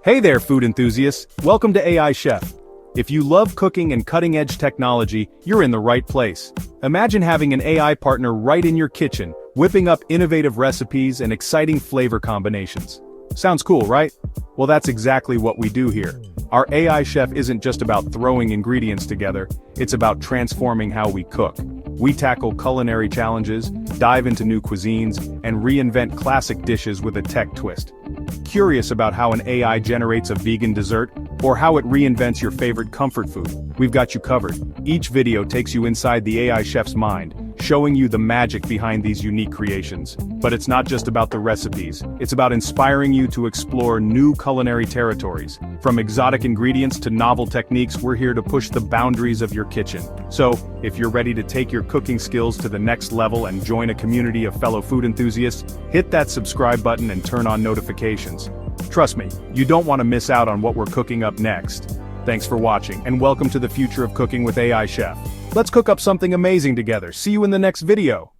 Hey there, food enthusiasts! Welcome to AI Chef. If you love cooking and cutting-edge technology, you're in the right place. Imagine having an AI partner right in your kitchen, whipping up innovative recipes and exciting flavor combinations. Sounds cool, right? Well, that's exactly what we do here. Our AI chef isn't just about throwing ingredients together, it's about transforming how we cook. We tackle culinary challenges, dive into new cuisines, and reinvent classic dishes with a tech twist. Curious about how an AI generates a vegan dessert, or how it reinvents your favorite comfort food? We've got you covered. Each video takes you inside the AI chef's mind, showing you the magic behind these unique creations. But it's not just about the recipes, it's about inspiring you to explore new culinary territories. From exotic ingredients to novel techniques, we're here to push the boundaries of your kitchen. So, if you're ready to take your cooking skills to the next level and join a community of fellow food enthusiasts, hit that subscribe button and turn on notifications. Trust me, you don't want to miss out on what we're cooking up next. Thanks for watching, and welcome to the future of cooking with AI Chef. Let's cook up something amazing together. See you in the next video.